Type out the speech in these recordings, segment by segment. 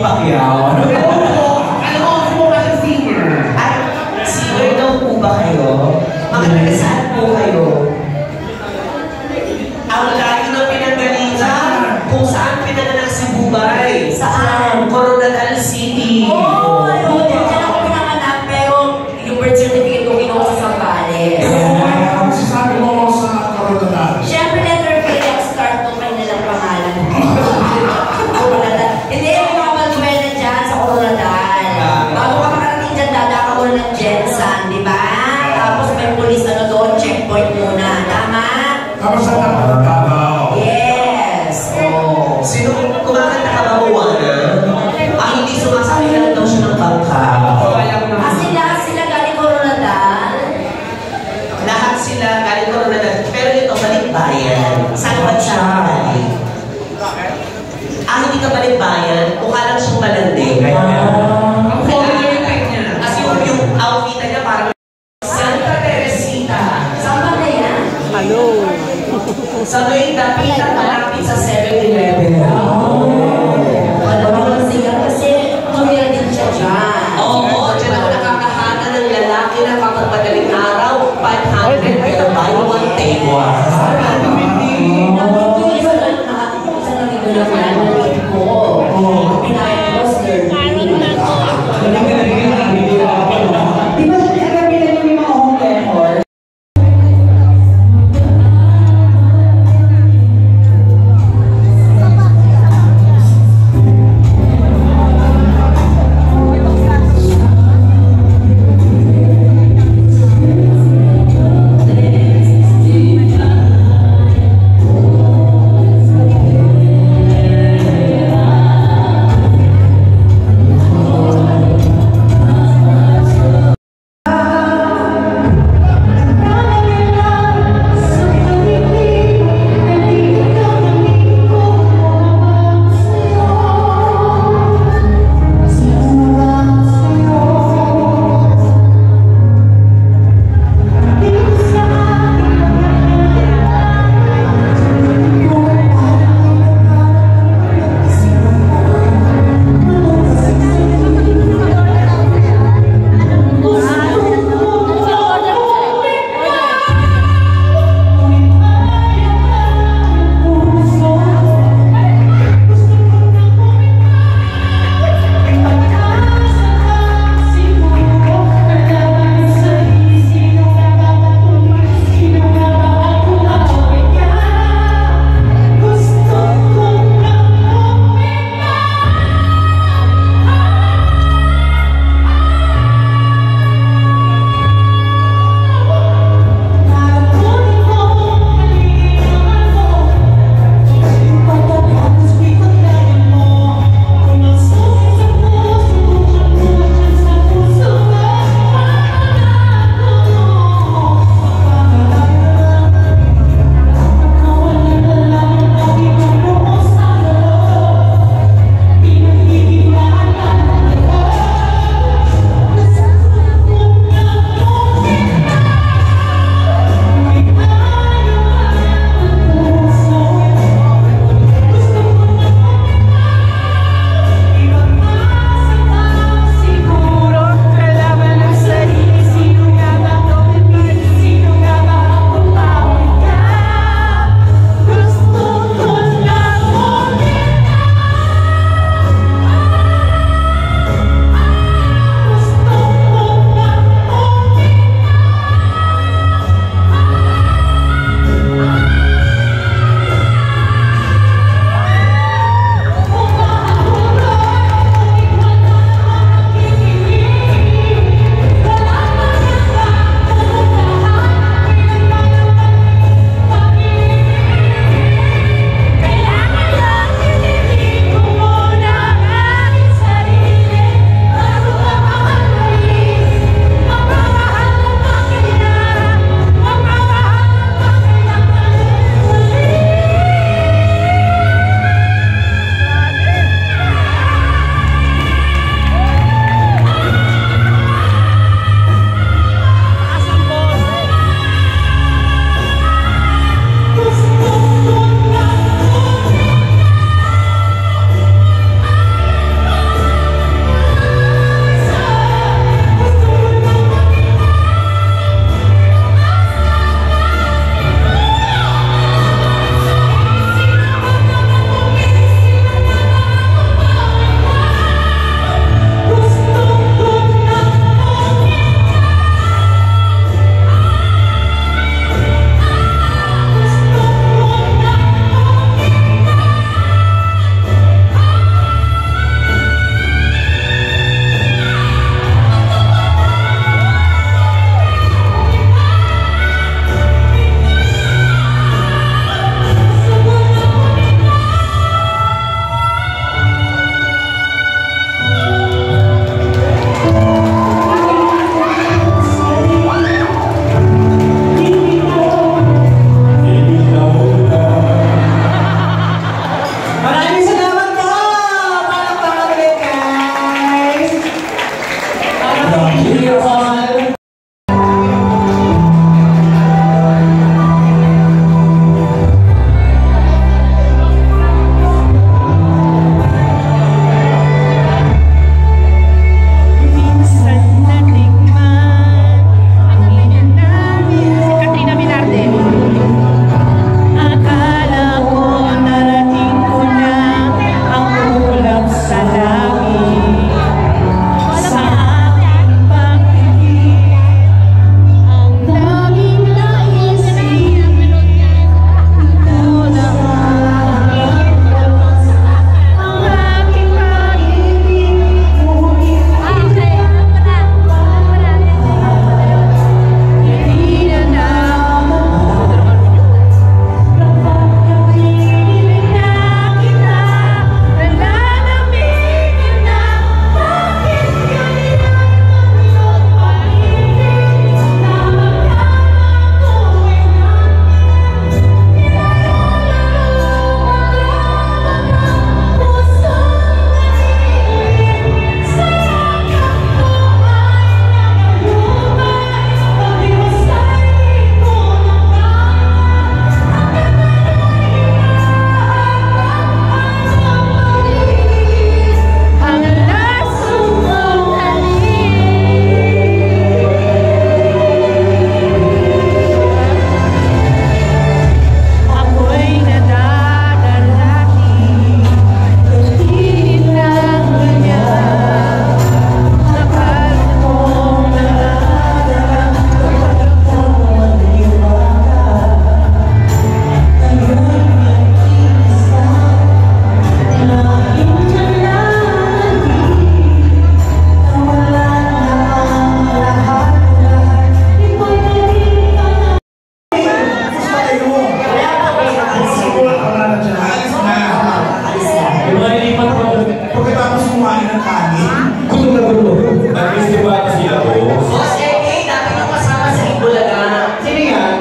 Pacquiao. Alam mo, ako ka ng singer. Ay, singer daw po ba kayo? Mga taga-saan po kayo? Ang layo ng pinanggalingan. Kung saan pinanganak si Bubay? Saan? Coronadal City. Oo, ayun. Diyan ako pinanganak, pero yung birth certificate ko kinuha sa Zambales. Ano sasabi mo sa Coronadal? Siyempre, letter K ang start ko kayo nilang pangalan. Coronadal. Hindi, may mga balbuena dyan sa Coronadal. Bago ka makarating dyan, dadaka mo ng Jensen, di ba? Tapos may police ano doon, checkpoint muna. Tama? Tapos sa Davao. Yes. Oh. Sino kumakanta ka ba, Moana? Ah, hindi sumasakay lang daw siya ng bangka. Kasi lahat sila galing Coronadal. Lahat sila galing Coronadal. Pero ito, balikbayan. Saan ba siya galing? Ah, hindi ka balikbayan? Mukha lang siyang malandi. Ang photo yung type niya. Kasi yung outfit niya parang Santa Teresita. Saan ba na yan? Sa tuwing dapitan malapit sa 7-Eleven. Wala naman siya kasi tumira din siya dyan. Oo, dyan ako nakakahana ng lalaki na kapag madaling araw, 500 pero buy one take one.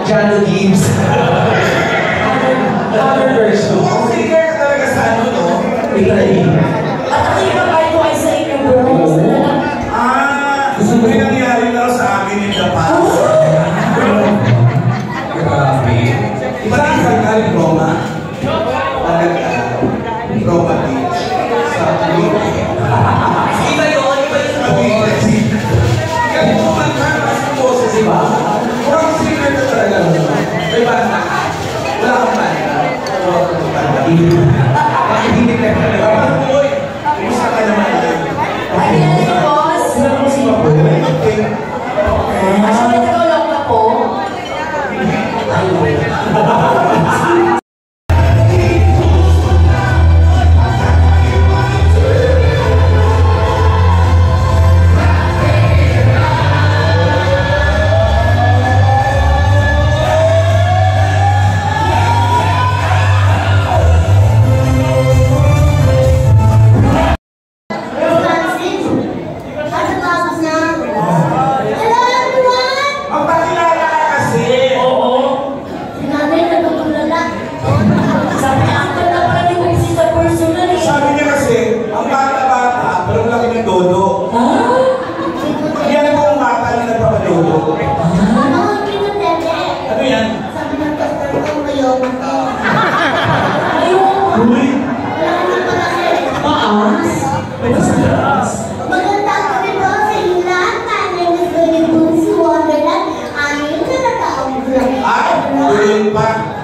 Jano Gibbs. Cover version. Singer ka talaga sa ano, no? Italy. At ako yung babae ko ay sa inyo, girls. May nangyari na sa amin in the past. Grabe. Iba din sa galing Roma. Roma Beach. Sa Cavite. Iba yun, iba yun. Cavite. Kasi kumanta mas ng boses, diba? Kurang singer ka talaga. May banda ka. Wala kang banda. Wala kang banda. Makihinig ka talaga. Kapag boy, kumusta ka naman lang? Ay, pinalik, boss. Sila ko si Mapo. Kasi may tagawalong ka po. Pa.